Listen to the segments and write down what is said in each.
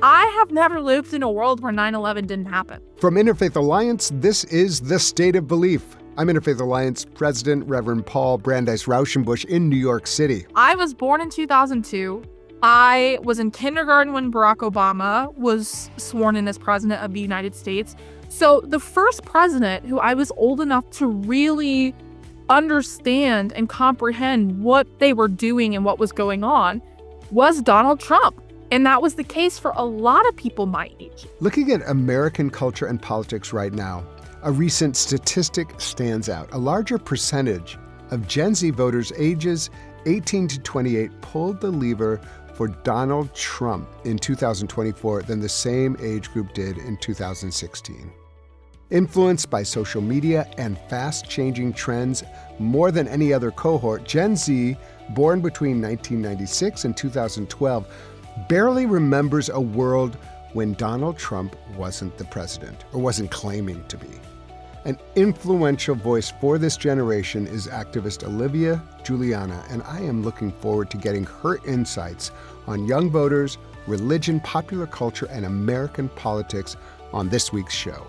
I have never lived in a world where 9/11 didn't happen. From Interfaith Alliance, this is The State of Belief. I'm Interfaith Alliance President Reverend Paul Brandeis Raushenbush in New York City. I was born in 2002. I was in kindergarten when Barack Obama was sworn in as president of the United States. So the first president who I was old enough to really understand and comprehend what they were doing and what was going on was Donald Trump. And that was the case for a lot of people my age. Looking at American culture and politics right now, a recent statistic stands out. A larger percentage of Gen Z voters ages 18 to 28 pulled the lever for Donald Trump in 2024 than the same age group did in 2016. Influenced by social media and fast-changing trends more than any other cohort, Gen Z, born between 1996 and 2012, barely remembers a world when Donald Trump wasn't the president or wasn't claiming to be. An influential voice for this generation is activist Olivia Julianna, and I am looking forward to getting her insights on young voters, religion, popular culture, and American politics on this week's show.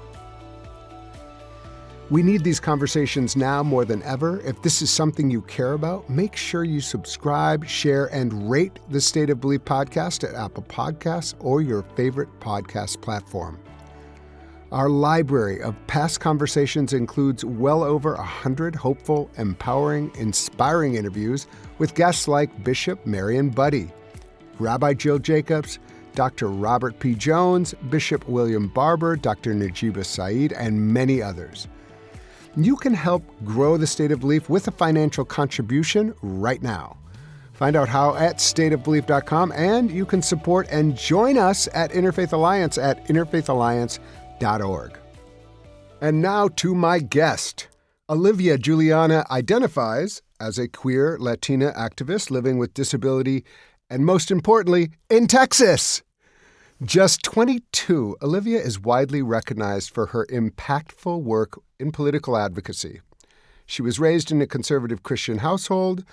We need these conversations now more than ever. If this is something you care about, make sure you subscribe, share, and rate the State of Belief podcast at Apple Podcasts or your favorite podcast platform. Our library of past conversations includes well over 100 hopeful, empowering, inspiring interviews with guests like Bishop Marion Budde, Rabbi Jill Jacobs, Dr. Robert P. Jones, Bishop William Barber, Dr. Najiba Saeed, and many others. You can help grow the State of Belief with a financial contribution right now. Find out how at stateofbelief.com, and you can support and join us at Interfaith Alliance at interfaithalliance.org. And now to my guest. Olivia Julianna identifies as a queer Latina activist living with disability and, most importantly, in Texas. Just 22, Olivia is widely recognized for her impactful work in political advocacy. She was raised in a conservative Christian household,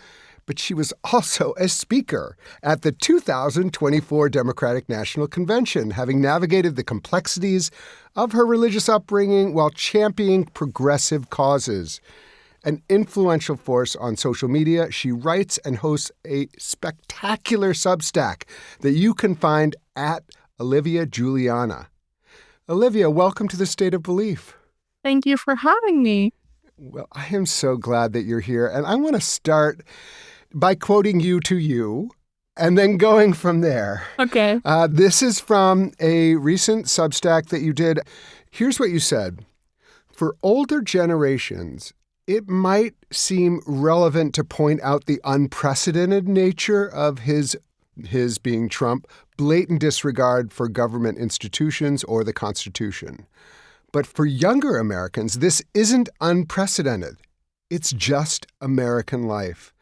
but she was also a speaker at the 2024 Democratic National Convention, having navigated the complexities of her religious upbringing while championing progressive causes. An influential force on social media, she writes and hosts a spectacular Substack that you can find at Olivia Julianna. Olivia, welcome to the State of Belief. Thank you for having me. Well, I am so glad that you're here. And I want to start by quoting you to you and then going from there. Okay. This is from a recent Substack that you did. Here's what you said. For older generations, it might seem relevant to point out the unprecedented nature of his being Trump, blatant disregard for government institutions or the Constitution. But for younger Americans, this isn't unprecedented. It's just American life.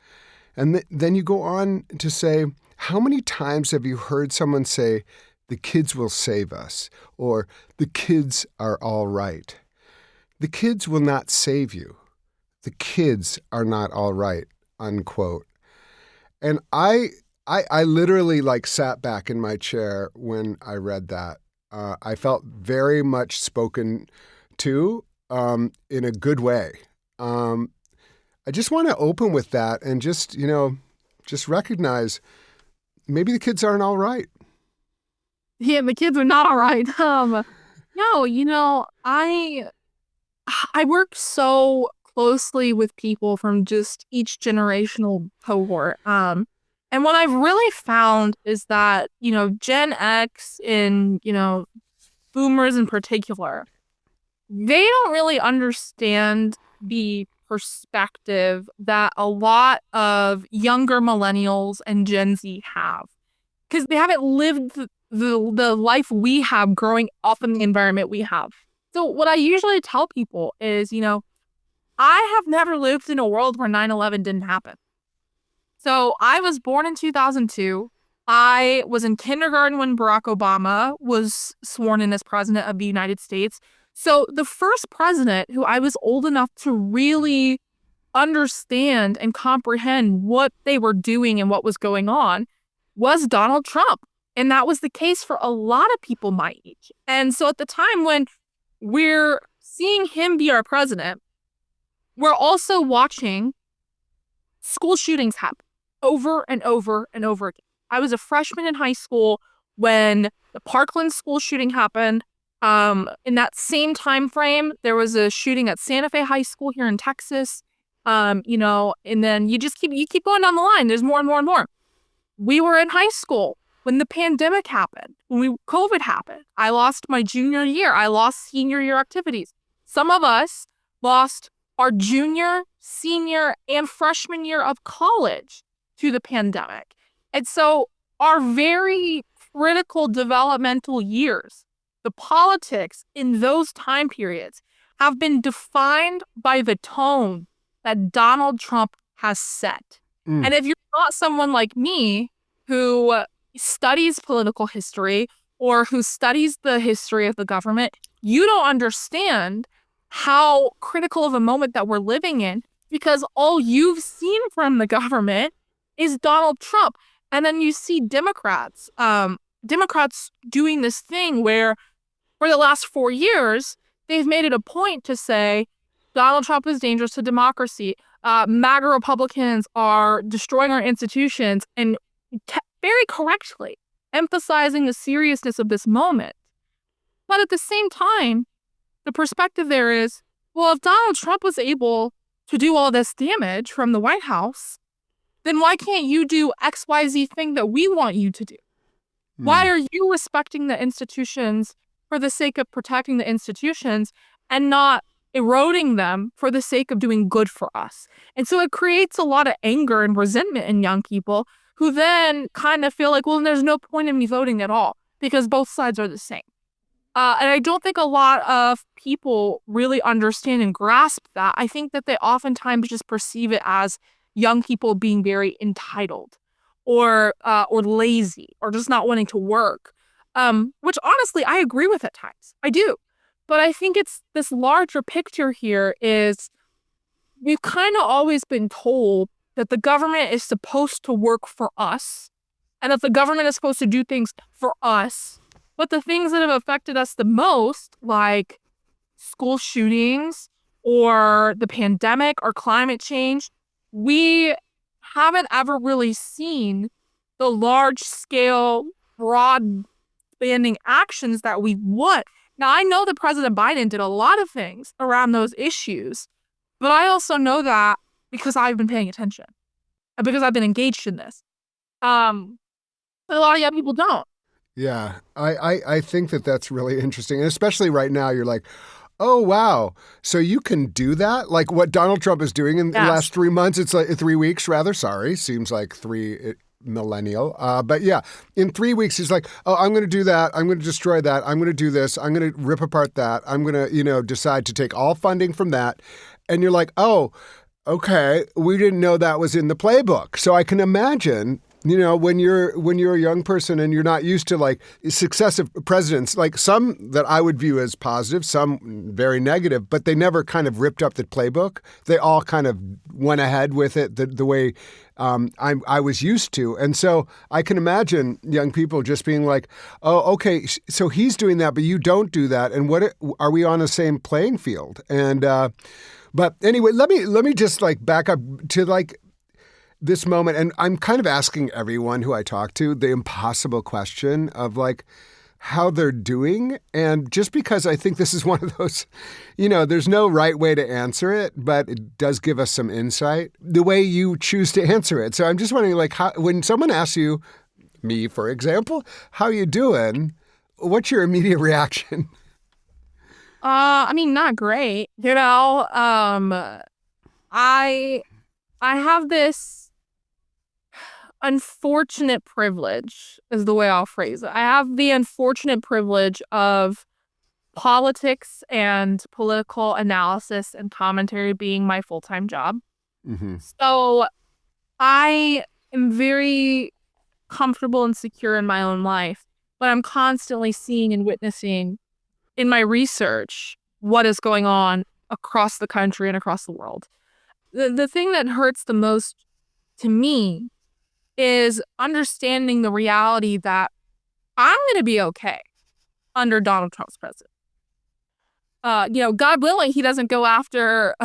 And then you go on to say, how many times have you heard someone say, the kids will save us, or the kids are all right? The kids will not save you. The kids are not all right, unquote. And I literally sat back in my chair when I read that. I felt very much spoken to in a good way. I just want to open with that and just recognize maybe the kids aren't all right. Yeah, the kids are not all right. No, I work so closely with people from just each generational cohort. And what I've really found is that, Gen X and, boomers in particular, they don't really understand the perspective that a lot of younger millennials and Gen Z have. Because they haven't lived the life we have growing up in the environment we have. So what I usually tell people is, I have never lived in a world where 9/11 didn't happen. So I was born in 2002. I was in kindergarten when Barack Obama was sworn in as president of the United States. So the first president who I was old enough to really understand and comprehend what they were doing and what was going on was Donald Trump. And that was the case for a lot of people my age. And so at the time when we're seeing him be our president, we're also watching school shootings happen over and over and over again. I was a freshman in high school when the Parkland school shooting happened. In that same time frame, there was a shooting at Santa Fe High School here in Texas. And then you keep going down the line. There's more and more and more. We were in high school when the pandemic happened, when COVID happened. I lost my junior year. I lost senior year activities. Some of us lost our junior, senior, and freshman year of college to the pandemic. And so our very critical developmental years, the politics in those time periods have been defined by the tone that Donald Trump has set. Mm. And if you're not someone like me who studies political history or who studies the history of the government, you don't understand how critical of a moment that we're living in, because all you've seen from the government is Donald Trump. And then you see Democrats doing this thing where for the last 4 years, they've made it a point to say Donald Trump is dangerous to democracy. MAGA Republicans are destroying our institutions, and very correctly emphasizing the seriousness of this moment. But at the same time, the perspective there is, well, if Donald Trump was able to do all this damage from the White House, then why can't you do XYZ thing that we want you to do? Why are you respecting the institutions for the sake of protecting the institutions and not eroding them for the sake of doing good for us? And so it creates a lot of anger and resentment in young people who then kind of feel like, well, there's no point in me voting at all because both sides are the same. And I don't think a lot of people really understand and grasp that. I think that they oftentimes just perceive it as young people being very entitled or lazy or just not wanting to work, which honestly I agree with at times. I do. But I think it's this larger picture here is we've kind of always been told that the government is supposed to work for us and that the government is supposed to do things for us. But the things that have affected us the most, like school shootings or the pandemic or climate change, we haven't ever really seen the large scale, broad spanning actions that we want. Now, I know that President Biden did a lot of things around those issues, but I also know that because I've been paying attention and because I've been engaged in this. But a lot of young people don't. Yeah, I think that that's really interesting. And especially right now, you're like, oh, wow. So you can do that? Like what Donald Trump is doing in the last 3 months? It's like 3 weeks, rather. Sorry. Seems like millennial. But yeah, in 3 weeks, he's like, oh, I'm going to do that. I'm going to destroy that. I'm going to do this. I'm going to rip apart that. I'm going to, decide to take all funding from that. And you're like, oh, okay, we didn't know that was in the playbook. So I can imagine, when you're a young person and you're not used to like successive presidents, like some that I would view as positive, some very negative, but they never kind of ripped up the playbook. They all kind of went ahead with it the way I was used to. And so I can imagine young people just being like, oh, okay, so he's doing that, but you don't do that. And what are we on the same playing field? And but anyway, let me just like back up to like this moment. And I'm kind of asking everyone who I talk to the impossible question of like how they're doing. And just because I think this is one of those, there's no right way to answer it, but it does give us some insight, the way you choose to answer it. So I'm just wondering, like, when someone asks you, me, for example, how you doing? What's your immediate reaction? I mean, not great. I have this unfortunate privilege, is the way I'll phrase it. I have the unfortunate privilege of politics and political analysis and commentary being my full-time job. Mm-hmm. So I am very comfortable and secure in my own life, but I'm constantly seeing and witnessing in my research what is going on across the country and across the world. The thing that hurts the most to me is understanding the reality that I'm going to be okay under Donald Trump's president. God willing, he doesn't go after,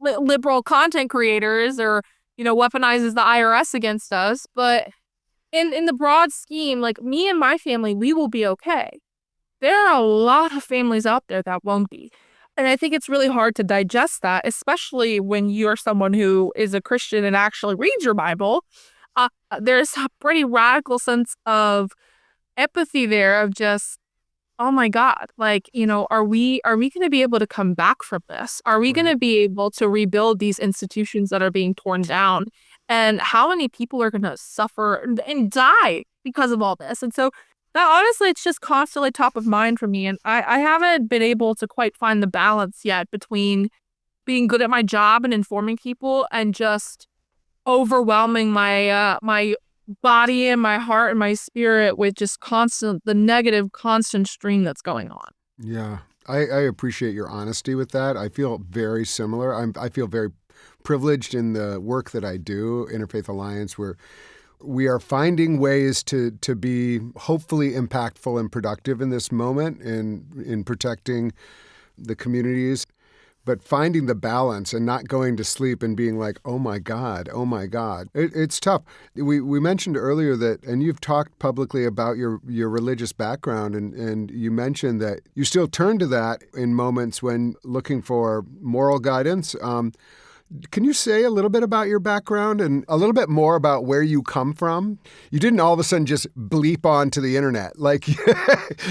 liberal content creators or, weaponizes the IRS against us. But in the broad scheme, like me and my family, we will be okay. There are a lot of families out there that won't be. And I think it's really hard to digest that, especially when you're someone who is a Christian and actually reads your Bible. There's a pretty radical sense of empathy there of just, oh my God, like, are we going to be able to come back from this? Are we going Right. to be able to rebuild these institutions that are being torn down? And how many people are going to suffer and die because of all this? And so that honestly, it's just constantly top of mind for me. And I haven't been able to quite find the balance yet between being good at my job and informing people and just overwhelming my body and my heart and my spirit with just the negative constant stream that's going on. Yeah. I appreciate your honesty with that. I feel very similar. I feel very privileged in the work that I do, Interfaith Alliance, where we are finding ways to be hopefully impactful and productive in this moment in protecting the communities, but finding the balance and not going to sleep and being like, oh my God, oh my God. It's tough. We mentioned earlier that, and you've talked publicly about your religious background, and you mentioned that you still turn to that in moments when looking for moral guidance. Can you say a little bit about your background and a little bit more about where you come from? You didn't all of a sudden just bleep onto the internet. Like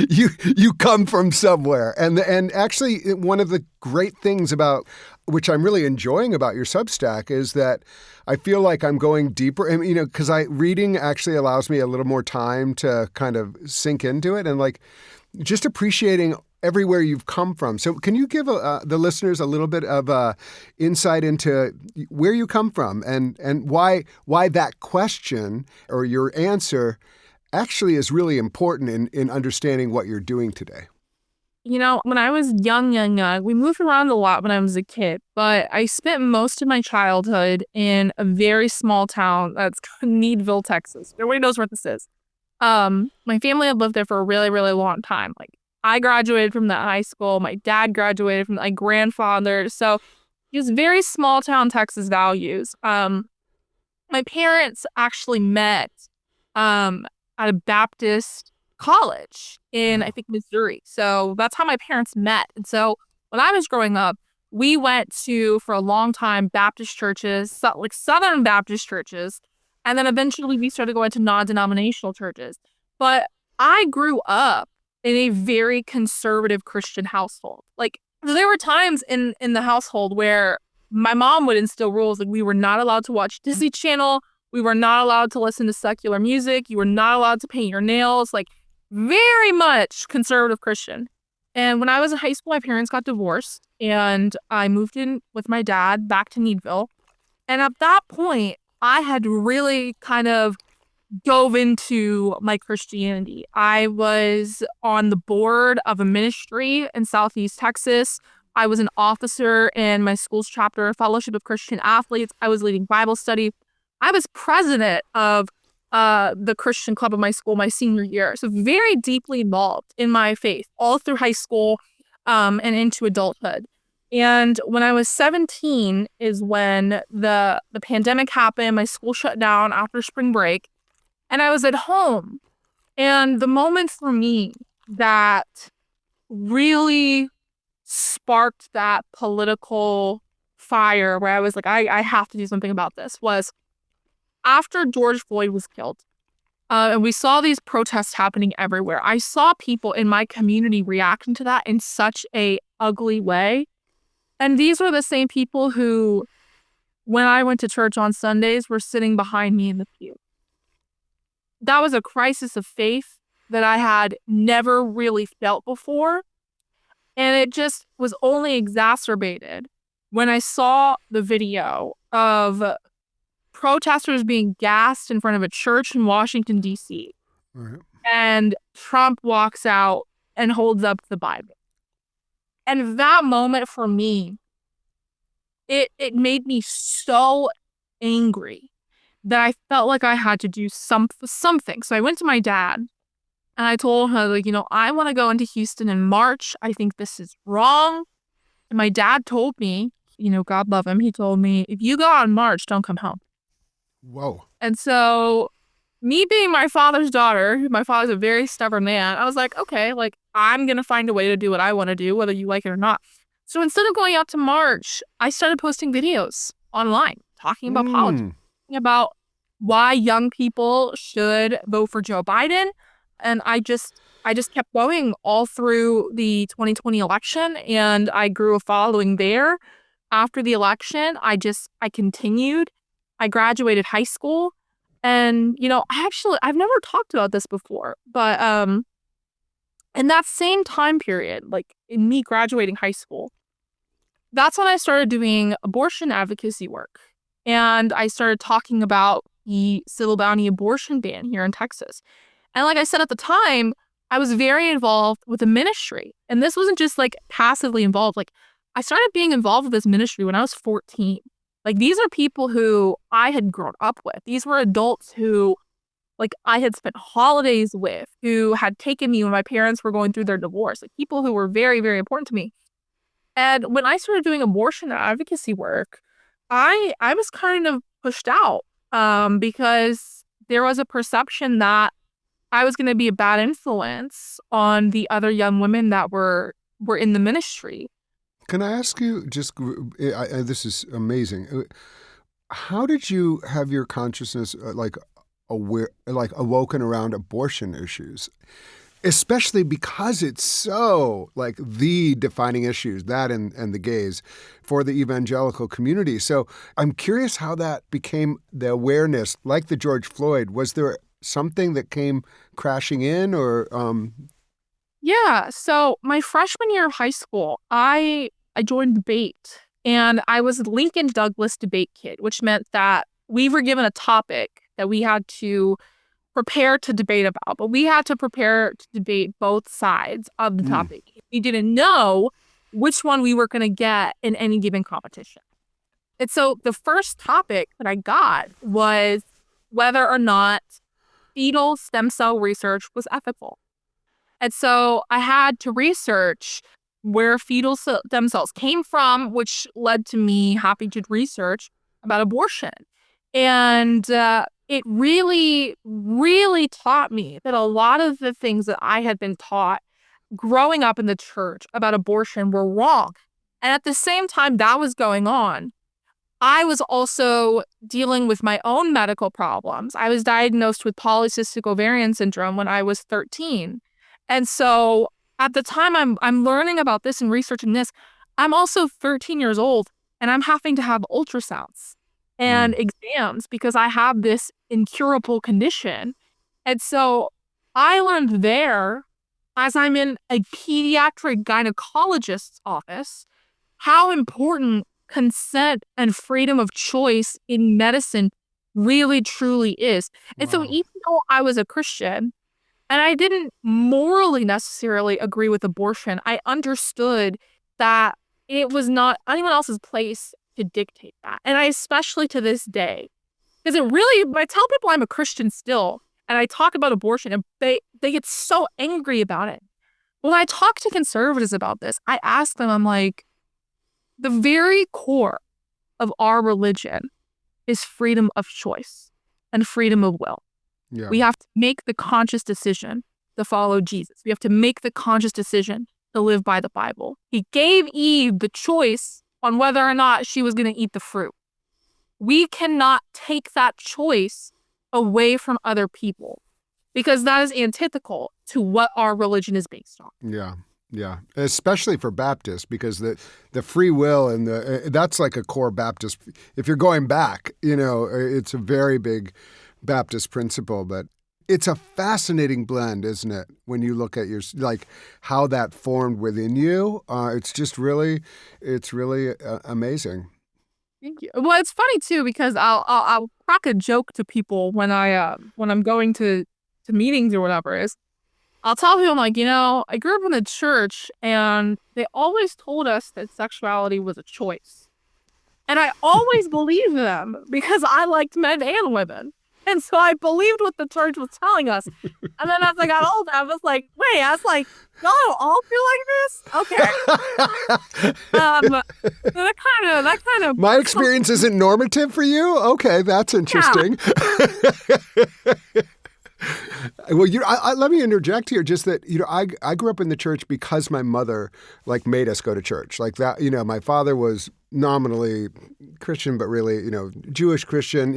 you come from somewhere. And actually one of the great things about which I'm really enjoying about your Substack is that I feel like I'm going deeper and because reading actually allows me a little more time to kind of sink into it and like just appreciating everywhere you've come from. So can you give the listeners a little bit of insight into where you come from and why that question or your answer actually is really important in understanding what you're doing today? When I was young, we moved around a lot when I was a kid, but I spent most of my childhood in a very small town that's Needville, Texas. Nobody knows where this is. My family had lived there for a really, really long time. Like I graduated from that high school. My dad graduated from my grandfather. So just very small town Texas values. My parents actually met at a Baptist college in, I think, Missouri. So that's how my parents met. And so when I was growing up, we went to, for a long time, Baptist churches, like Southern Baptist churches. And then eventually we started going to non-denominational churches. But I grew up in a very conservative Christian household. Like there were times in the household where my mom would instill rules like we were not allowed to watch Disney Channel, we were not allowed to listen to secular music, you were not allowed to paint your nails, like very much conservative Christian. And when I was in high school, my parents got divorced and I moved in with my dad back to Needville. And at that point, I had really kind of dove into my Christianity. I was on the board of a ministry in Southeast Texas. I was an officer in my school's chapter, Fellowship of Christian Athletes. I was leading Bible study. I was president of the Christian club of my school my senior year. So very deeply involved in my faith all through high school and into adulthood. And when I was 17 is when the pandemic happened. My school shut down after spring break. And I was at home. And the moment for me that really sparked that political fire where I was like, I have to do something about this was after George Floyd was killed. And we saw these protests happening everywhere. I saw people in my community reacting to that in such a ugly way. And these were the same people who, when I went to church on Sundays, were sitting behind me in the pew. That was a crisis of faith that I had never really felt before. And it just was only exacerbated when I saw the video of protesters being gassed in front of a church in Washington, D.C. Right. And Trump walks out and holds up the Bible. And that moment for me, it made me so angry that I felt like I had to do something. So I went to my dad And I told her, like, I want to go into Houston in March. I think this is wrong. And my dad told me, God love him, he told me, if you go out in March, don't come home. Whoa. And so, me being my father's daughter, my father's a very stubborn man, I was like, okay, like, I'm going to find a way to do what I want to do, whether you like it or not. So instead of going out to March, I started posting videos online talking about politics, Mm. talking about why young people should vote for Joe Biden. And I just kept going all through the 2020 election, and I grew a following there. After the election, I continued. I graduated high school, and I've never talked about this before, but in that same time period, like in me graduating high school, that's when I started doing abortion advocacy work. And I started talking about the civil bounty abortion ban here in Texas. And like I said at the time, I was very involved with the ministry. And this wasn't just like passively involved. Like I started being involved with this ministry when I was 14. Like these are people who I had grown up with. These were adults who like I had spent holidays with, who had taken me when my parents were going through their divorce. Like people who were very, very important to me. And when I started doing abortion advocacy work, I was kind of pushed out because there was a perception that I was going to be a bad influence on the other young women that were in the ministry. Can I ask you just, this is amazing. How did you have your consciousness like aware, like awoken around abortion issues? Especially because it's so like the defining issues, that and the gays for the evangelical community. So I'm curious how that became the awareness, like the George Floyd. Was there something that came crashing in or Yeah, so my freshman year of high school, I joined debate, and I was the Lincoln Douglas debate kid, which meant that we were given a topic that we had to prepare to debate about, but we had to prepare to debate both sides of the mm, topic. We didn't know which one we were going to get in any given competition. And so the first topic that I got was whether or not fetal stem cell research was ethical. And so I had to research where fetal stem cells came from, which led to me having to research about abortion. And it really, really taught me that a lot of the things that I had been taught growing up in the church about abortion were wrong. And at the same time that was going on, I was also dealing with my own medical problems. I was diagnosed with polycystic ovarian syndrome when I was 13. And so at the time I'm learning about this and researching this, I'm also 13 years old and I'm having to have ultrasounds and mm, exams because I have this incurable condition. And so I learned there, as I'm in a pediatric gynecologist's office, how important consent and freedom of choice in medicine really truly is. And so wow, even though I was a Christian and I didn't morally necessarily agree with abortion, I understood that it was not anyone else's place to dictate that. And I especially to this day, because it really, when I tell people I'm a Christian still and I talk about abortion and they get so angry about it. When I talk to conservatives about this, I ask them, I'm like, the very core of our religion is freedom of choice and freedom of will. yeah, We have to make the conscious decision to follow Jesus. We have to make the conscious decision to live by the Bible. He gave Eve the choice on whether or not she was going to eat the fruit. We cannot take that choice away from other people because that is antithetical to what our religion is based on. yeah. Yeah, especially for Baptists, because the free will and that's like a core Baptist. If you're going back, it's a very big Baptist principle, but it's a fascinating blend, isn't it? When you look at your like how that formed within you, it's really amazing. Thank you. Well, it's funny too because I'll crack a joke to people when I'm going to meetings or whatever is I'll tell people I'm like, I grew up in the church and they always told us that sexuality was a choice. And I always believed them because I liked men and women. And so I believed what the church was telling us. And then as I got older, I was like, wait, I was like, y'all don't all feel like this? Okay. That kind of My experience isn't normative for you? Okay, that's interesting. Well, let me interject here. Just that I grew up in the church because my mother made us go to church like that. My father was nominally Christian, but really Jewish Christian.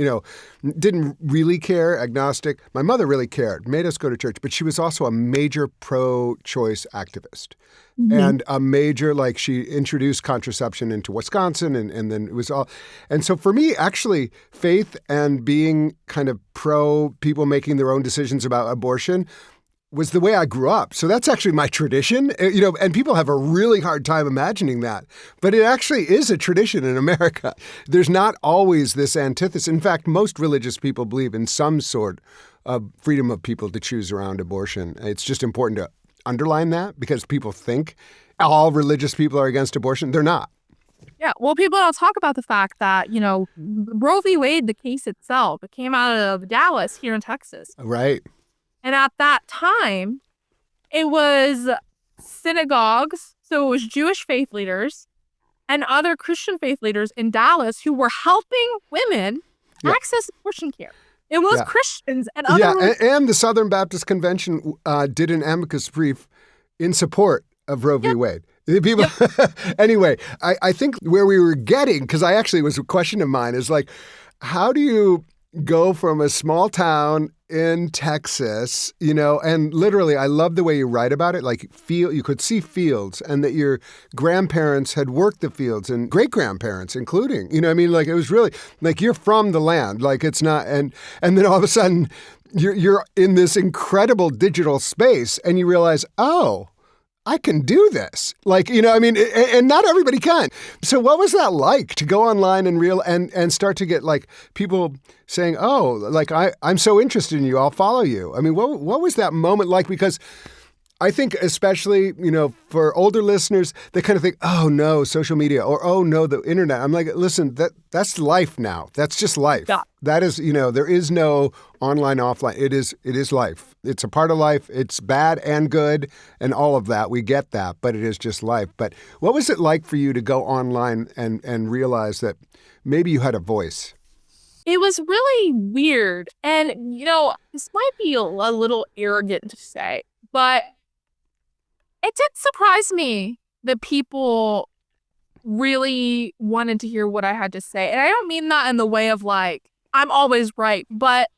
Didn't really care, agnostic. My mother really cared, made us go to church, but she was also a major pro-choice activist. Mm-hmm. And a major, she introduced contraception into Wisconsin, and then it was all. And so for me, actually, faith and being kind of pro people making their own decisions about abortion was the way I grew up. So that's actually my tradition, and people have a really hard time imagining that. But it actually is a tradition in America. There's not always this antithesis. In fact, most religious people believe in some sort of freedom of people to choose around abortion. It's just important to underline that because people think all religious people are against abortion. They're not. Yeah, well, people don't talk about the fact that, Roe v. Wade, the case itself, it came out of Dallas here in Texas. Right. And at that time, it was synagogues, so it was Jewish faith leaders and other Christian faith leaders in Dallas who were helping women access abortion care. It was Christians and other... Yeah, and the Southern Baptist Convention did an amicus brief in support of Roe v. Wade. People, anyway, I think where we were getting, because I actually was a question of mine, is how do you go from a small town in Texas, and literally, I love the way you write about it. You could see fields, and that your grandparents had worked the fields, and great grandparents, including. It was really you're from the land. It's not, and then all of a sudden, you're in this incredible digital space, and you realize, oh, I can do this. And not everybody can. So what was that like to go online and start to get people saying, oh, I'm so interested in you, I'll follow you. What was that moment like? Because I think especially, for older listeners, they kind of think, oh no, social media, or oh no, the internet. I'm like, listen, that's life now. That's just life. Yeah. That is, there is no online, offline. It is life. It's a part of life. It's bad and good and all of that. We get that, but it is just life. But what was it like for you to go online and realize that maybe you had a voice? It was really weird. And, this might be a little arrogant to say, but it did surprise me that people really wanted to hear what I had to say. And I don't mean that in the way of I'm always right, but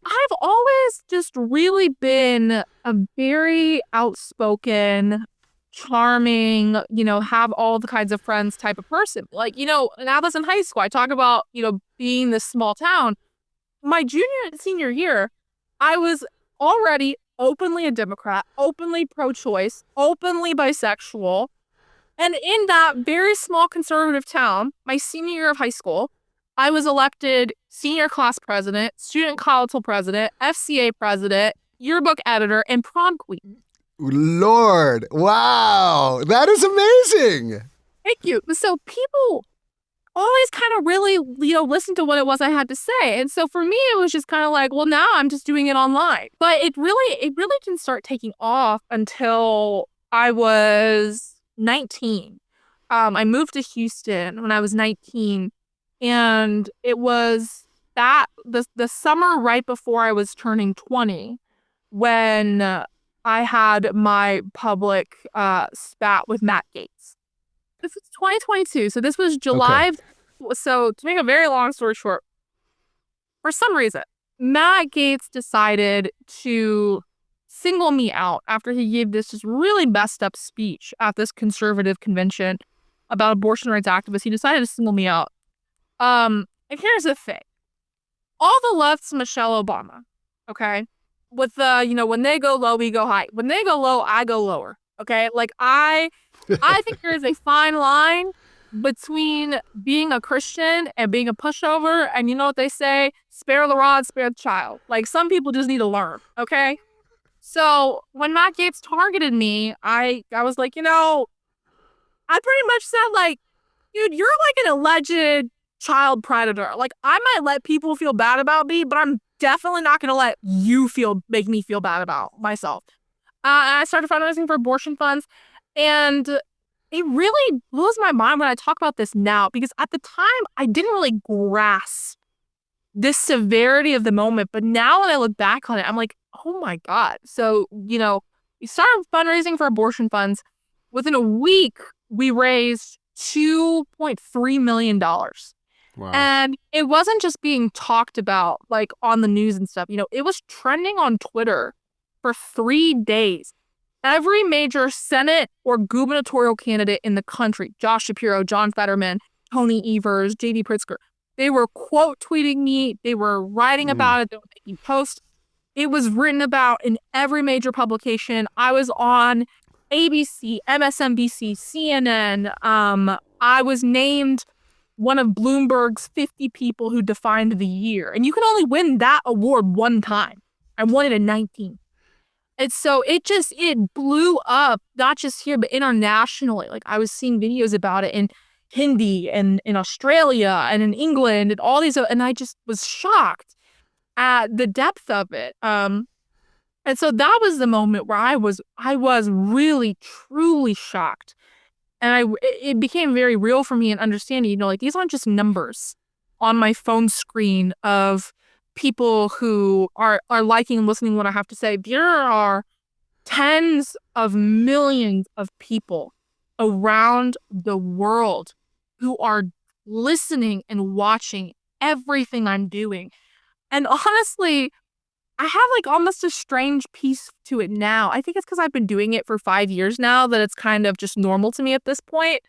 I've always just really been a very outspoken, charming, have all the kinds of friends type of person. And I was in high school. I talk about, being this small town. My junior and senior year, I was already openly a Democrat, openly pro-choice, openly bisexual. And in that very small conservative town, my senior year of high school, I was elected senior class president, student council president, FCA president, yearbook editor, and prom queen. Lord, wow, that is amazing. Thank you. So people always kind of really, listen to what it was I had to say. And so for me, it was just kind of well, now I'm just doing it online. But it really didn't start taking off until I was 19. I moved to Houston when I was 19. And it was the summer right before I was turning 20 when I had my public spat with Matt Gaetz. This was 2022, so this was July. Okay. So to make a very long story short, for some reason, Matt Gaetz decided to single me out after he gave this just really messed up speech at this conservative convention about abortion rights activists. He decided to single me out. And here's the thing. All the left's Michelle Obama, okay? With the, when they go low, we go high. When they go low, I go lower, okay? I think there is a fine line between being a Christian and being a pushover. And you know what they say? Spare the rod, spare the child. Some people just need to learn, okay? So when Matt Gaetz targeted me, I was I pretty much said, dude, you're an alleged child predator. Like, I might let people feel bad about me, but I'm definitely not going to let you make me feel bad about myself. And I started fundraising for abortion funds. And it really blows my mind when I talk about this now, because at the time I didn't really grasp this severity of the moment. But now when I look back on it, I'm like, oh my God. So, we started fundraising for abortion funds. Within a week, we raised $2.3 million. Wow. And it wasn't just being talked about like on the news and stuff. It was trending on Twitter for 3 days. Every major Senate or gubernatorial candidate in the country, Josh Shapiro, John Fetterman, Tony Evers, JD Pritzker, they were quote tweeting me. They were writing Mm. about it. They were making posts. It was written about in every major publication. I was on ABC, MSNBC, CNN. I was named one of Bloomberg's 50 people who defined the year. And you can only win that award one time. I won it in 19. And so it blew up, not just here, but internationally. Like, I was seeing videos about it in Hindi and in Australia and in England and all these, and I just was shocked at the depth of it. And so that was the moment where I was really, truly shocked. And it became very real for me and understanding, like, these aren't just numbers on my phone screen of people who are liking and listening to what I have to say. There are tens of millions of people around the world who are listening and watching everything I'm doing. And honestly, I have like almost a strange piece to it now. I think it's because I've been doing it for 5 years now that it's kind of just normal to me at this point.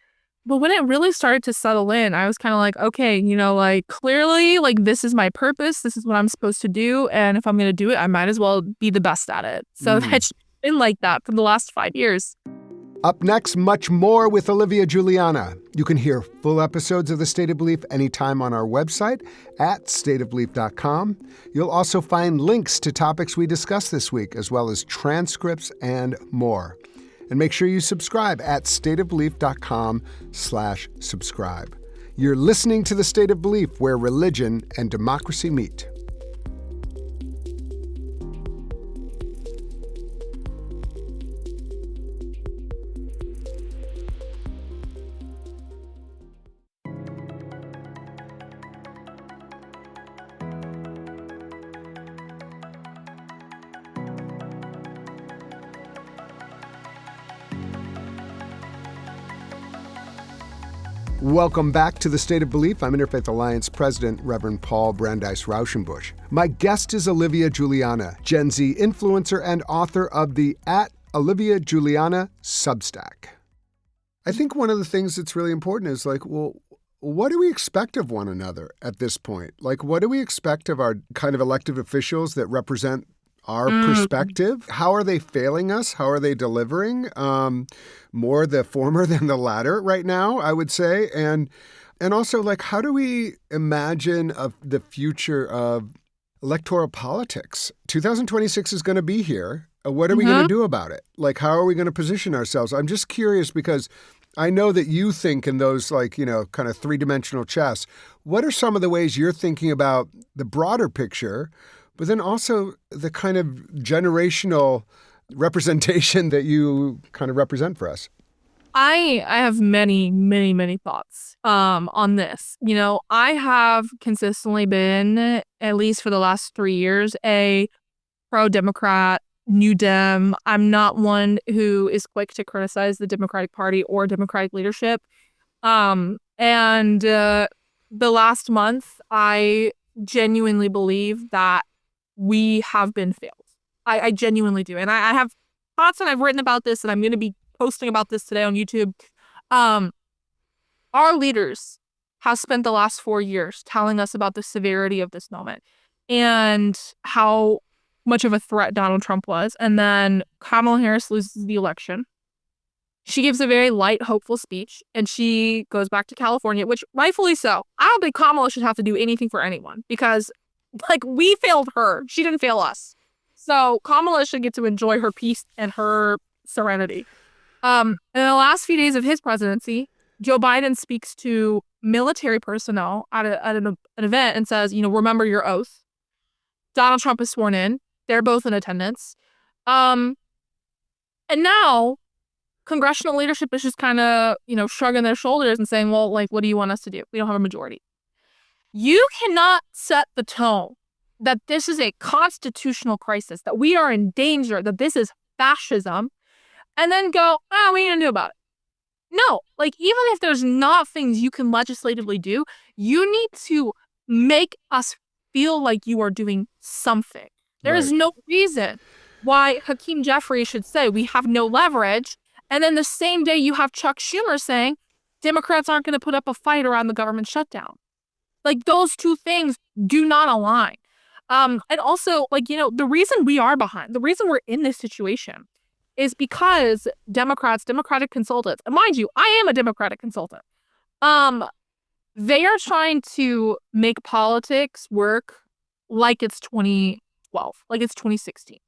But when it really started to settle in, I was kind of like, okay, like, clearly, like, this is my purpose. This is what I'm supposed to do. And if I'm going to do it, I might as well be the best at it. So it's been like that for the last 5 years. Up next, much more with Olivia Julianna. You can hear full episodes of The State of Belief anytime on our website at stateofbelief.com. You'll also find links to topics we discussed this week, as well as transcripts and more. And make sure you subscribe at stateofbelief.com/subscribe. You're listening to The State of Belief, where religion and democracy meet. Welcome back to The State of Belief. I'm Interfaith Alliance President, Reverend Paul Brandeis Raushenbush. My guest is Olivia Julianna, Gen Z influencer and author of the Olivia Julianna Substack. I think one of the things that's really important is like, well, what do we expect of one another at this point? Like, what do we expect of our kind of elected officials that represent our perspective? How are they failing us? How are they delivering? More the former than the latter right now, I would say. And also, like, how do we imagine the future of electoral politics? 2026 is going to be here. What are we going to do about it? Like, how are we going to position ourselves? I'm just curious because I know that you think in those, like, kind of three-dimensional chess. What are some of the ways you're thinking about the broader picture, but then also the kind of generational representation that you kind of represent for us? I have many, many, many thoughts on this. I have consistently been, at least for the last 3 years, a pro-Democrat, New Dem. I'm not one who is quick to criticize the Democratic Party or Democratic leadership. And the last month, I genuinely believe that we have been failed. I genuinely do. And I have thoughts, and I've written about this, and I'm going to be posting about this today on YouTube. Our leaders have spent the last 4 years telling us about the severity of this moment and how much of a threat Donald Trump was. And then Kamala Harris loses the election. She gives a very light, hopeful speech, and she goes back to California, which rightfully so. I don't think Kamala should have to do anything for anyone because, like, we failed her. She didn't fail us. So Kamala should get to enjoy her peace and her serenity. In the last few days of his presidency, Joe Biden speaks to military personnel at an event and says, remember your oath. Donald Trump is sworn in. They're both in attendance. And now congressional leadership is just kind of, shrugging their shoulders and saying, well, like, what do you want us to do? We don't have a majority. You cannot set the tone that this is a constitutional crisis, that we are in danger, that this is fascism, and then go, what are you going to do about it? No, like, even if there's not things you can legislatively do, you need to make us feel like you are doing something. There is no reason why Hakeem Jeffries should say we have no leverage, and then the same day you have Chuck Schumer saying Democrats aren't going to put up a fight around the government shutdown. Like, those two things do not align. And also, like, the reason we are behind, the reason we're in this situation is because Democratic consultants, and mind you, I am a Democratic consultant. They are trying to make politics work like it's 2012, like it's 2016.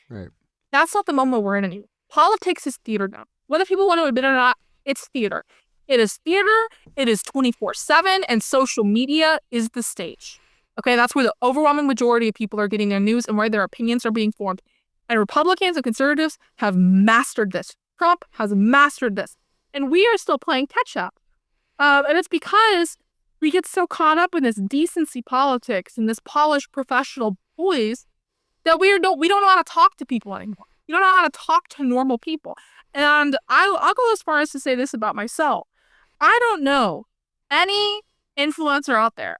Right. That's not the moment we're in anymore. Politics is theater now. Whether people want to admit it or not, it's theater. It is theater, it is 24/7, and social media is the stage. Okay, that's where the overwhelming majority of people are getting their news and where their opinions are being formed. And Republicans and conservatives have mastered this. Trump has mastered this. And we are still playing catch up. And it's because we get so caught up in this decency politics and this polished professional boys that we don't know how to talk to people anymore. We don't know how to talk to normal people. And I'll go as far as to say this about myself. I don't know any influencer out there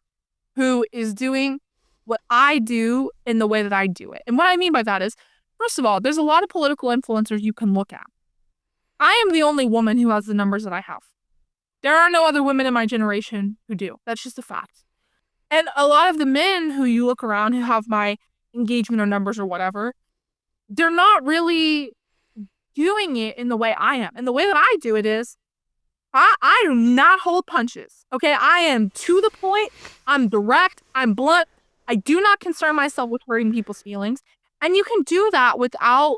who is doing what I do in the way that I do it. And what I mean by that is, first of all, there's a lot of political influencers you can look at. I am the only woman who has the numbers that I have. There are no other women in my generation who do. That's just a fact. And a lot of the men who you look around who have my engagement or numbers or whatever, they're not really doing it in the way I am. And the way that I do it is, I do not hold punches. Okay, I am to the point. I'm direct. I'm blunt. I do not concern myself with hurting people's feelings. And you can do that without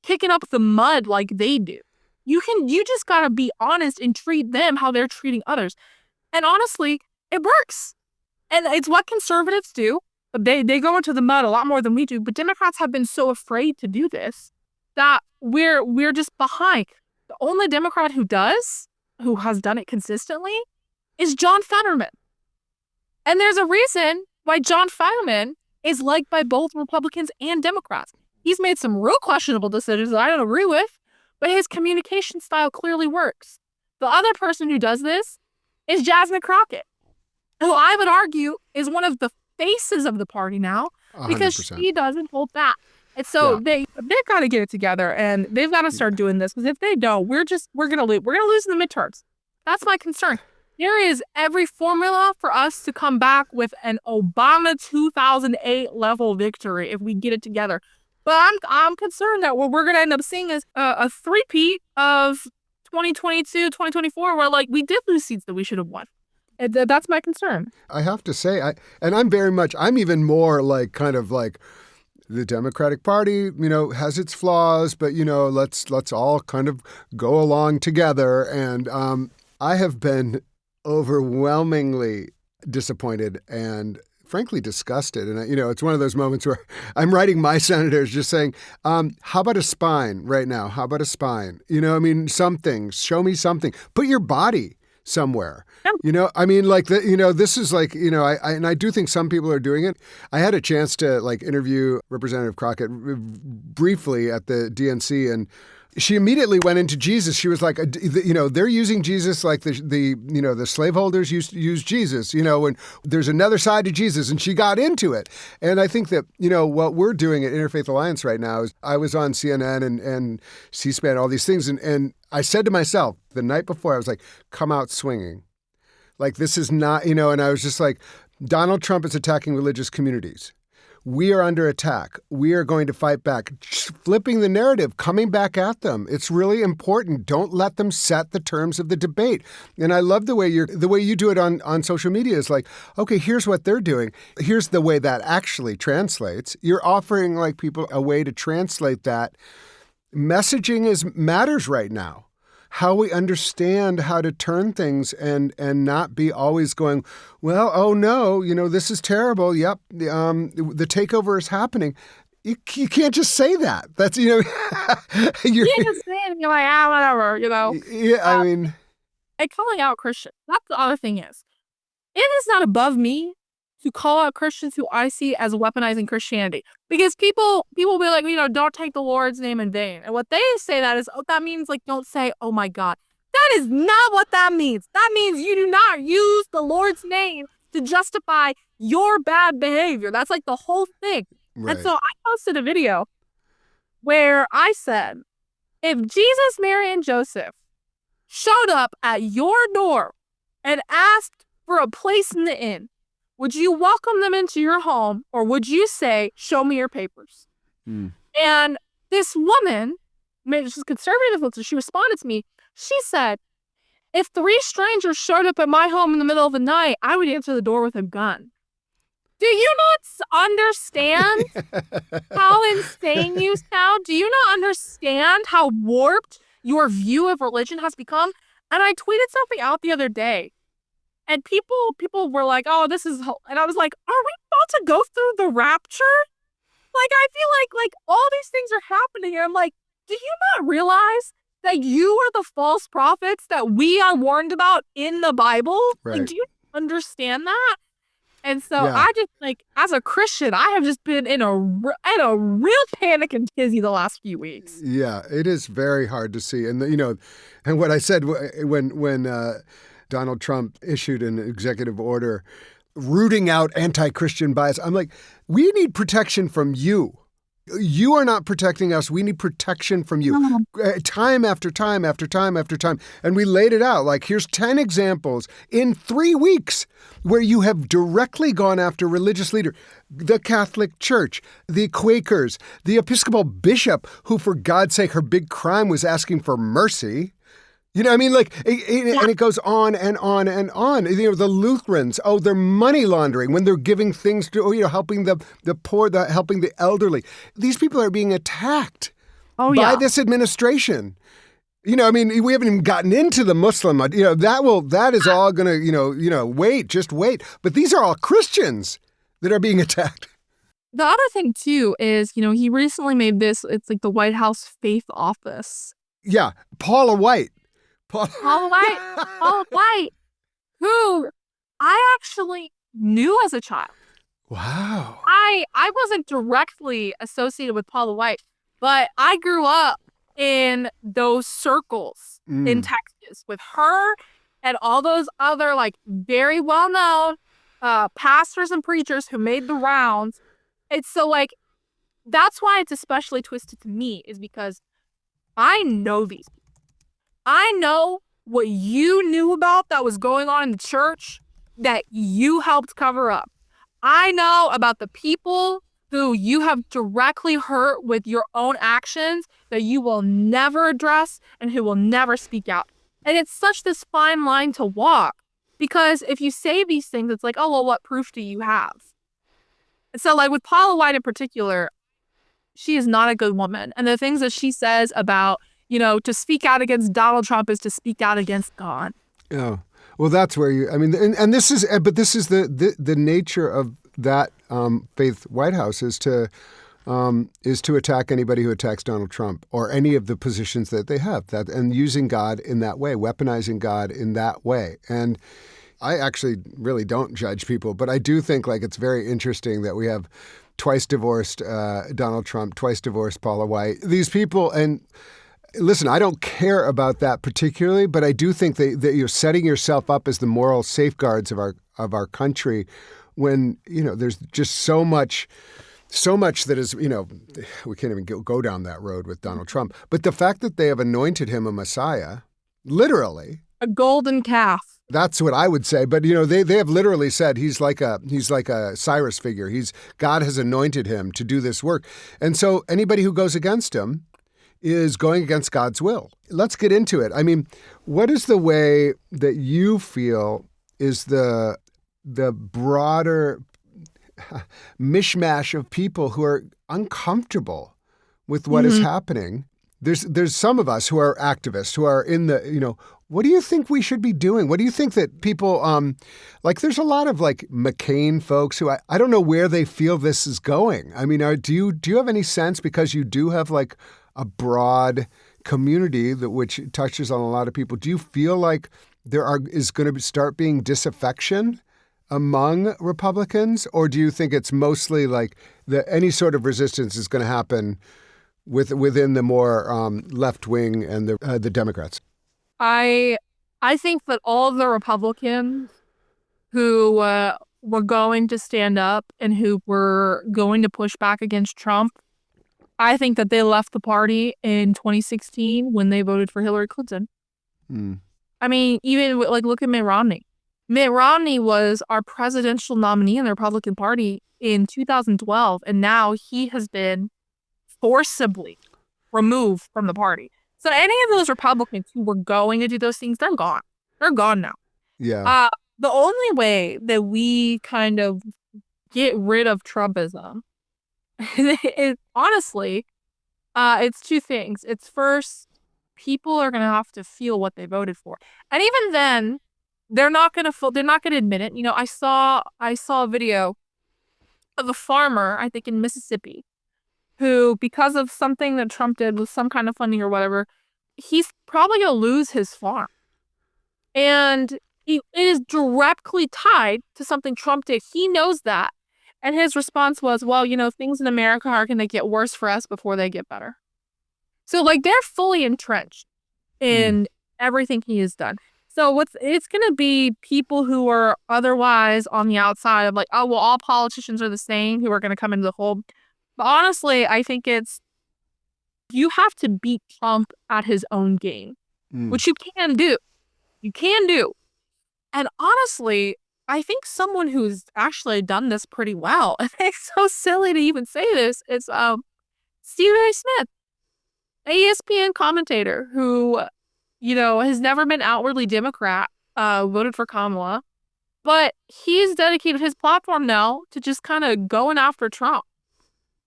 kicking up the mud like they do. You just gotta be honest and treat them how they're treating others. And honestly, it works. And it's what conservatives do. They go into the mud a lot more than we do. But Democrats have been so afraid to do this that we're just behind. The only Democrat who has done it consistently, is John Fetterman. And there's a reason why John Fetterman is liked by both Republicans and Democrats. He's made some real questionable decisions that I don't agree with, but his communication style clearly works. The other person who does this is Jasmine Crockett, who I would argue is one of the faces of the party now, because 100%. she doesn't hold back. And so they've got to get it together, and they've got to start doing this, because if they don't, we're going to lose. We're going to lose in the midterms. That's my concern. There is every formula for us to come back with an Obama 2008 level victory if we get it together. But I'm concerned that what we're going to end up seeing is a three-peat of 2022, 2024, where like we did lose seats that we should have won. And that's my concern. I have to say, I'm even more like kind of like, the Democratic Party, has its flaws, but, let's all kind of go along together. And I have been overwhelmingly disappointed and frankly disgusted. And, it's one of those moments where I'm writing my senators just saying, how about a spine right now? How about a spine? Something, show me something. Put your body somewhere. This is like, I do think some people are doing it. I had a chance to like interview Representative Crockett briefly at the DNC, and she immediately went into Jesus. She was like, they're using Jesus like the slaveholders used to use Jesus, and there's another side to Jesus, and she got into it. And I think that, what we're doing at Interfaith Alliance right now is I was on CNN and C-SPAN, all these things. And I said to myself the night before, I was like, come out swinging. Like, this is not, and I was just like, Donald Trump is attacking religious communities. We are under attack. We are going to fight back. Flipping the narrative, coming back at them. It's really important. Don't let them set the terms of the debate. And I love the way you do it on social media. Is like, okay, here's what they're doing. Here's the way that actually translates. You're offering like people a way to translate that. Messaging matters right now. how we understand how to turn things and not be always going, well, oh no, this is terrible. Yep, the takeover is happening. You can't just say that. That's you can't just say it and you're like, whatever, Yeah, I mean, and calling out Christians. That's the other thing is, it is not above me to call out Christians who I see as weaponizing Christianity. Because people will be like, don't take the Lord's name in vain. And what they say that is, that means like, don't say, oh my God. That is not what that means. That means you do not use the Lord's name to justify your bad behavior. That's like the whole thing. right. And so I posted a video where I said, if Jesus, Mary, and Joseph showed up at your door and asked for a place in the inn, would you welcome them into your home, or would you say, show me your papers? And this woman, she's conservative, so she responded to me. She said, if 3 strangers showed up at my home in the middle of the night, I would answer the door with a gun. Do you not understand how insane you sound? Do you not understand how warped your view of religion has become? And I tweeted something out the other day. And people were like, oh, this is, and I was like, are we about to go through the rapture? Like, I feel like all these things are happening. And I'm like, do you not realize that you are the false prophets that we are warned about in the Bible? Right. Like, do you understand that? And so Yeah. I just, like, as a Christian, I have just been in a real panic and tizzy the last few weeks. Yeah, it is very hard to see. And, and what I said when Donald Trump issued an executive order rooting out anti-Christian bias, I'm like, we need protection from you. You are not protecting us. We need protection from you. Time after time after time after time. And we laid it out. Like, here's 10 examples in 3 weeks where you have directly gone after religious leader, the Catholic Church, the Quakers, the Episcopal bishop, who, for God's sake, her big crime was asking for mercy. You know what I mean? Like, and it goes on and on and on. The Lutherans, they're money laundering when they're giving things to, helping the poor, helping the elderly. These people are being attacked by this administration. We haven't even gotten into the Muslim, that is all going to, just wait. But these are all Christians that are being attacked. The other thing, too, is, he recently made this, it's like the White House Faith Office. Yeah, Paula White, who I actually knew as a child. Wow. I wasn't directly associated with Paula White, but I grew up in those circles in Texas with her and all those other, like, very well-known pastors and preachers who made the rounds. It's so, like, that's why it's especially twisted to me, is because I know these people. I know what you knew about that was going on in the church that you helped cover up. I know about the people who you have directly hurt with your own actions that you will never address and who will never speak out. And it's such this fine line to walk, because if you say these things, it's like, oh, well, what proof do you have? And so, like, with Paula White in particular, she is not a good woman. And the things that she says about, to speak out against Donald Trump is to speak out against God. Oh, well, that's where and this is the nature of that Faith White House is to attack anybody who attacks Donald Trump or any of the positions that they have, and using God in that way, weaponizing God in that way. And I actually really don't judge people, but I do think, like, it's very interesting that we have twice divorced Donald Trump, twice divorced Paula White. These people, and listen, I don't care about that particularly, but I do think that you're setting yourself up as the moral safeguards of our country when, there's just so much that is, we can't even go down that road with Donald Trump. But the fact that they have anointed him a Messiah, literally. A golden calf. That's what I would say. But, they have literally said he's like a Cyrus figure. God has anointed him to do this work. And so anybody who goes against him is going against God's will. Let's get into it. I mean, what is the way that you feel is the broader mishmash of people who are uncomfortable with what is happening there's some of us who are activists who are in the, what do you think we should be doing? What do you think that people, like there's a lot of like McCain folks who I don't know where they feel this is going. I mean, do you have any sense, because you do have like a broad community which touches on a lot of people, do you feel like is going to start being disaffection among Republicans, or do you think it's mostly like any sort of resistance is going to happen within the more left wing and the Democrats? I think that all of the Republicans who were going to stand up and who were going to push back against Trump, I think that they left the party in 2016 when they voted for Hillary Clinton. I mean, even like look at Mitt Romney. Mitt Romney was our presidential nominee in the Republican Party in 2012, and now he has been forcibly removed from the party. So any of those Republicans who were going to do those things, they're gone. They're gone now. Yeah. The only way that we kind of get rid of Trumpism is honestly, it's two things. It's first, people are going to have to feel what they voted for. And even then, they're not going to admit it. I saw a video of a farmer, I think in Mississippi, who, because of something that Trump did with some kind of funding or whatever, he's probably going to lose his farm. And it is directly tied to something Trump did. He knows that. And his response was, well, things in America are going to get worse for us before they get better. So, like, they're fully entrenched in everything he has done. So it's going to be people who are otherwise on the outside of like, oh, well, all politicians are the same, who are going to come into the fold. But honestly, I think you have to beat Trump at his own game, which you can do. You can do. And honestly, I think someone who's actually done this pretty well, and it's so silly to even say this, is Stephen A. Smith, an ESPN commentator who, has never been outwardly Democrat, voted for Kamala, but he's dedicated his platform now to just kind of going after Trump.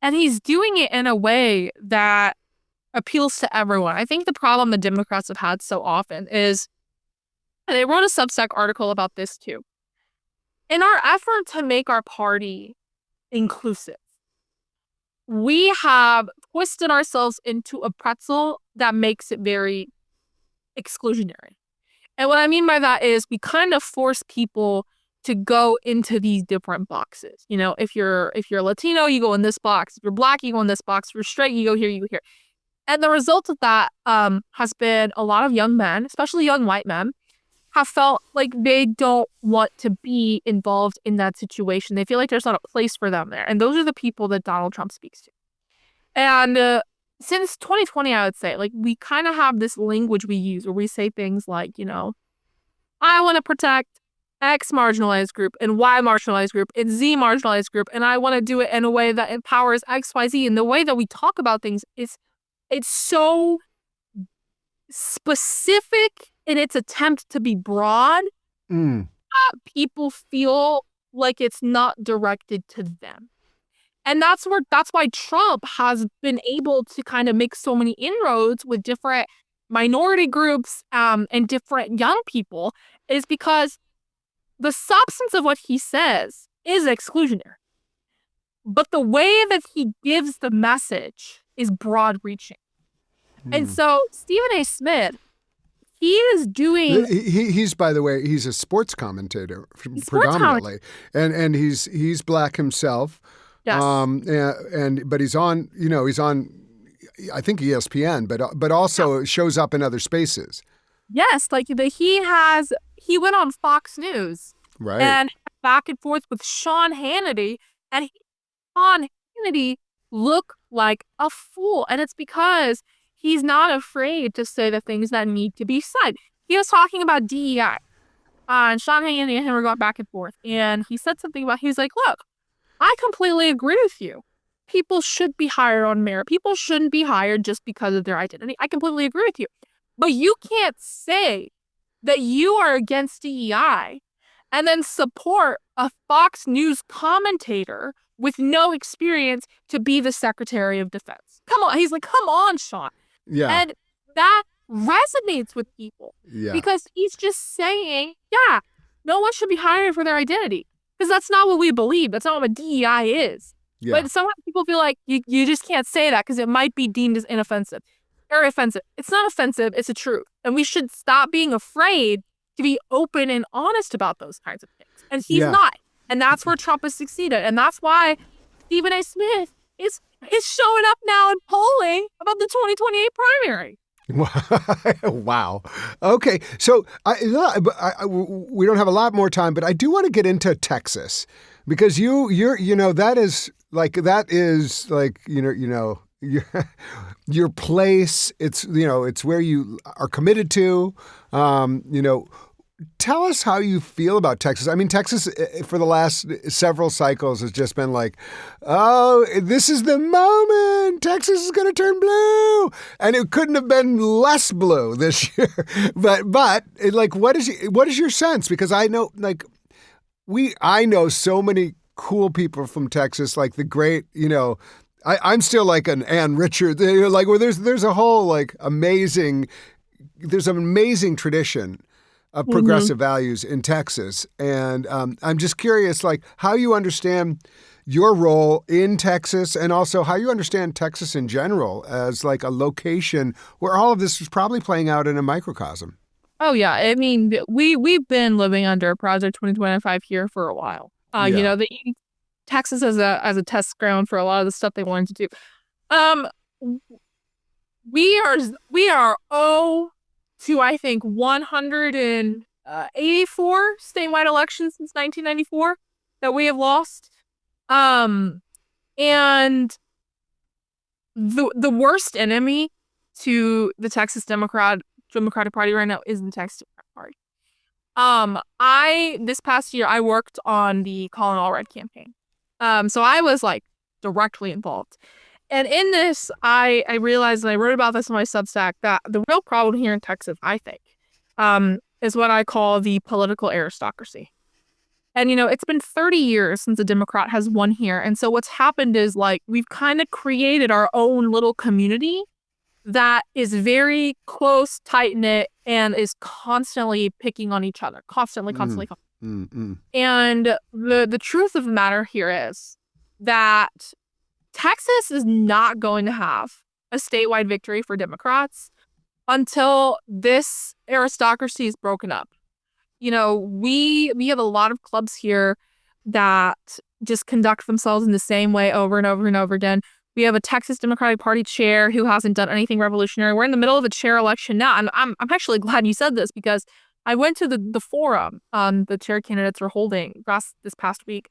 And he's doing it in a way that appeals to everyone. I think the problem the Democrats have had so often is, and they wrote a Substack article about this too, in our effort to make our party inclusive, we have twisted ourselves into a pretzel that makes it very exclusionary. And what I mean by that is we kind of force people to go into these different boxes. If you're Latino, you go in this box. If you're Black, you go in this box. If you're straight, you go here, you go here. And the result of that has been a lot of young men, especially young white men, have felt like they don't want to be involved in that situation. They feel like there's not a place for them there. And those are the people that Donald Trump speaks to. And since 2020, I would say, like, we kind of have this language we use where we say things like, I want to protect X marginalized group and Y marginalized group and Z marginalized group, and I want to do it in a way that empowers X, Y, Z. And the way that we talk about things it's so specific in its attempt to be broad. People feel like it's not directed to them. And that's why Trump has been able to kind of make so many inroads with different minority groups and different young people, is because the substance of what he says is exclusionary. But the way that he gives the message is broad reaching. And so Stephen A. Smith, he is doing. He's, by the way, he's a sports commentator predominantly, and he's Black himself. Yes. But he's on, I think ESPN, but also shows up in other spaces. Yes, like he went on Fox News, right, and back and forth with Sean Hannity, and Sean Hannity looked like a fool, and it's because he's not afraid to say the things that need to be said. He was talking about DEI, and Sean Hannity and him were going back and forth, and he said something about, he was like, look, I completely agree with you. People should be hired on merit. People shouldn't be hired just because of their identity. I completely agree with you. But you can't say that you are against DEI and then support a Fox News commentator with no experience to be the Secretary of Defense. Come on. He's like, come on, Sean. Yeah. And that resonates with people Yeah. because he's just saying, yeah, no one should be hired for their identity because that's not what we believe. That's not what DEI is. Yeah. But sometimes people feel like you just can't say that because it might be deemed as inoffensive or offensive. It's not offensive. It's a truth. And we should stop being afraid to be open and honest about those kinds of things. And he's Yeah. not. And that's where Trump has succeeded. And that's why Stephen A. Smith is showing up now in polling about the 2028 primary. Wow. Okay. So we don't have a lot more time, but I do want to get into Texas because that is like your place. It's where you are committed to. Tell us how you feel about Texas. I mean, Texas for the last several cycles has just been like, oh, this is the moment. Texas is going to turn blue. And it couldn't have been less blue this year. but like, what is your sense? Because I know, like, I know so many cool people from Texas, like the great, I'm still like an Ann Richards, like where there's a whole like there's an amazing tradition of progressive values in Texas. And I'm just curious, like, how you understand your role in Texas and also how you understand Texas in general as like a location where all of this was probably playing out in a microcosm. Oh, yeah. I mean, we've been living under Project 2025 here for a while. Yeah. Texas as a test ground for a lot of the stuff they wanted to do. Um, we are to, I think, 184 statewide elections since 1994 that we have lost. And the worst enemy to the Texas Democratic Party right now is the Texas Democratic Party. This past year I worked on the Call It All Red campaign. So I was like directly involved. And in this, I realized, and I wrote about this in my Substack, that the real problem here in Texas, I think, is what I call the political aristocracy. And, it's been 30 years since a Democrat has won here. And so what's happened is, like, we've kind of created our own little community that is very close, tight-knit, and is constantly picking on each other. Constantly. And the truth of the matter here is that Texas is not going to have a statewide victory for Democrats until this aristocracy is broken up. We have a lot of clubs here that just conduct themselves in the same way over and over and over again. We have a Texas Democratic Party chair who hasn't done anything revolutionary. We're in the middle of a chair election now, and I'm actually glad you said this because I went to the forum the chair candidates were holding this past week.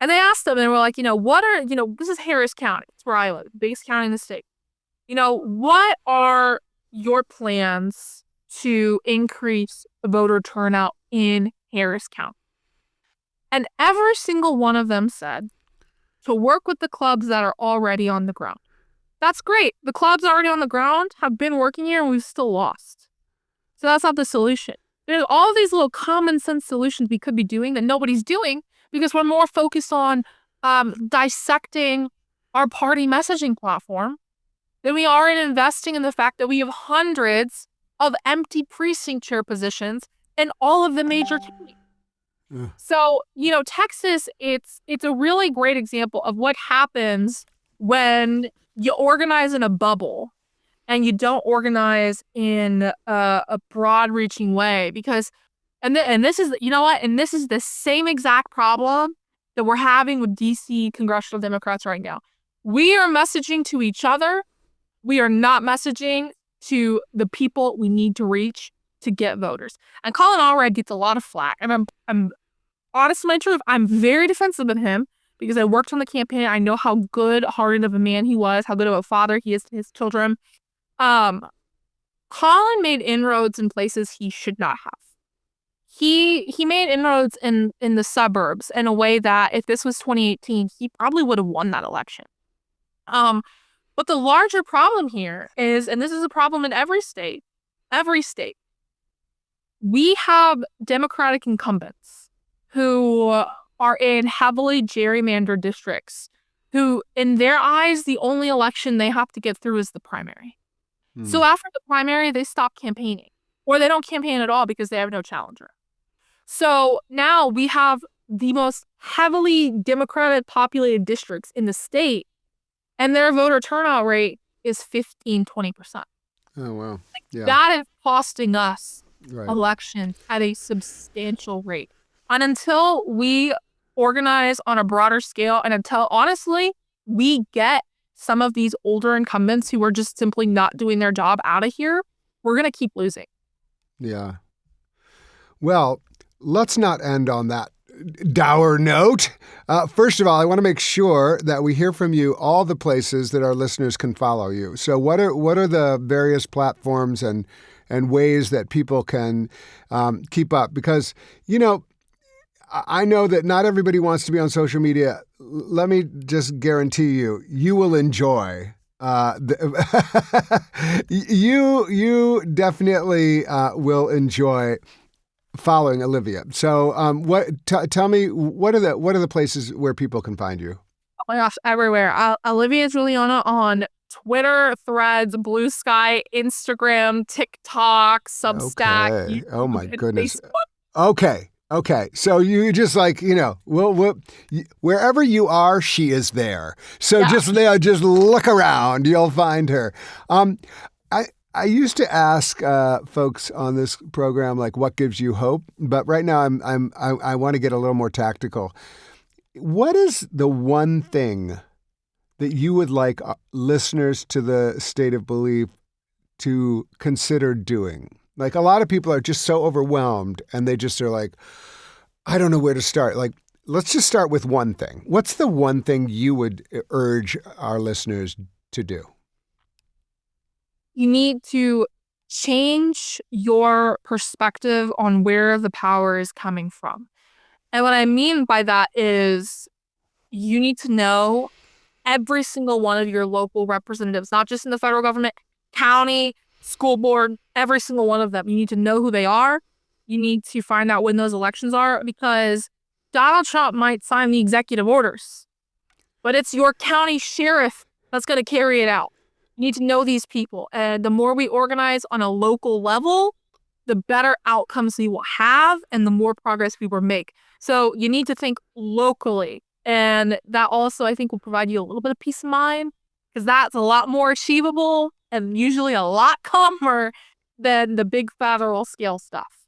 And they asked them, and they were like, this is Harris County. It's where I live, biggest county in the state. What are your plans to increase voter turnout in Harris County? And every single one of them said to work with the clubs that are already on the ground. That's great. The clubs already on the ground have been working here and we've still lost. So that's not the solution. There's all these little common sense solutions we could be doing that nobody's doing because we're more focused on dissecting our party messaging platform than we are in investing in the fact that we have hundreds of empty precinct chair positions in all of the major counties. So, Texas, it's a really great example of what happens when you organize in a bubble and you don't organize in a broad-reaching way because and this is, and this is the same exact problem that we're having with DC congressional Democrats right now. We are messaging to each other. We are not messaging to the people we need to reach to get voters. And Colin Allred gets a lot of flack. And I'm honest to my truth, I'm very defensive of him because I worked on the campaign. I know how good-hearted of a man he was, how good of a father he is to his children. Colin made inroads in places he should not have. He made inroads in the suburbs in a way that if this was 2018, he probably would have won that election. But the larger problem here is, and this is a problem in every state, we have Democratic incumbents who are in heavily gerrymandered districts who, in their eyes, the only election they have to get through is the primary. So after the primary, they stop campaigning, or they don't campaign at all because they have no challenger. So now we have the most heavily Democratic populated districts in the state, and their voter turnout rate is 15-20%. Oh, wow. Yeah. That is costing us Right. elections at a substantial rate. And until we organize on a broader scale, and until, honestly, we get some of these older incumbents who are just simply not doing their job out of here, we're going to keep losing. Yeah. Well, let's not end on that dour note. First of all, I want to make sure that we hear from you all the places that our listeners can follow you. So what are the various platforms and ways that people can keep up? Because, I know that not everybody wants to be on social media. Let me just guarantee you will enjoy. You definitely will enjoy following Olivia. So, tell me what are the places where people can find you? Oh my gosh, everywhere. Olivia Julianna on Twitter, Threads, Blue Sky, Instagram, TikTok, Substack. Okay. YouTube, Oh my and goodness. Facebook. Okay. So you just wherever you are, she is there. So Yeah. just look around, you'll find her. I used to ask folks on this program what gives you hope, but right now I want to get a little more tactical. What is the one thing that you would like listeners to the State of Belief to consider doing? A lot of people are just so overwhelmed and they just are like, I don't know where to start. Let's just start with one thing. What's the one thing you would urge our listeners to do? You need to change your perspective on where the power is coming from. And what I mean by that is you need to know every single one of your local representatives, not just in the federal government, county, school board, every single one of them. You need to know who they are. You need to find out when those elections are, because Donald Trump might sign the executive orders, but it's your county sheriff that's going to carry it out. You need to know these people. And the more we organize on a local level, the better outcomes we will have and the more progress we will make. So you need to think locally. And that also, I think, will provide you a little bit of peace of mind, because that's a lot more achievable and usually a lot calmer than the big federal scale stuff.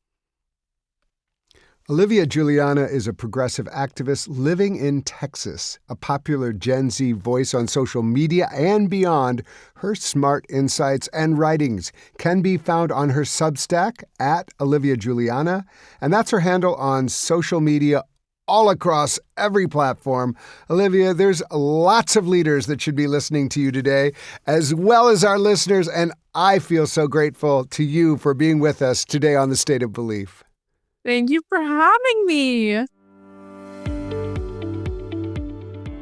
Olivia Julianna is a progressive activist living in Texas, a popular Gen Z voice on social media and beyond. Her smart insights and writings can be found on her Substack at Olivia Julianna, and that's her handle on social media all across every platform. Olivia, there's lots of leaders that should be listening to you today, as well as our listeners, and I feel so grateful to you for being with us today on The State of Belief. Thank you for having me.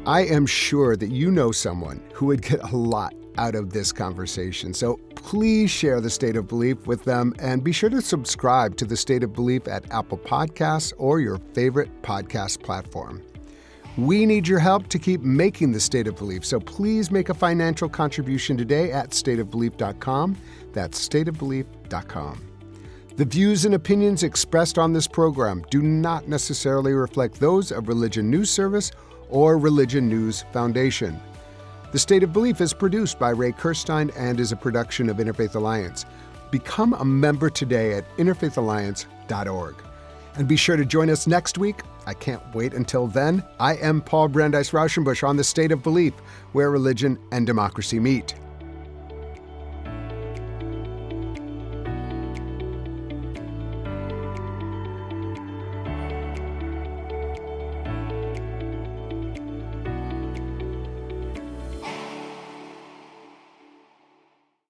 I am sure that you know someone who would get a lot out of this conversation. So please share The State of Belief with them, and be sure to subscribe to The State of Belief at Apple Podcasts or your favorite podcast platform. We need your help to keep making The State of Belief, so please make a financial contribution today at stateofbelief.com. That's stateofbelief.com. The views and opinions expressed on this program do not necessarily reflect those of Religion News Service or Religion News Foundation. The State of Belief is produced by Ray Kirstein and is a production of Interfaith Alliance. Become a member today at interfaithalliance.org. And be sure to join us next week. I can't wait until then. I am Paul Brandeis Raushenbush on The State of Belief, where religion and democracy meet.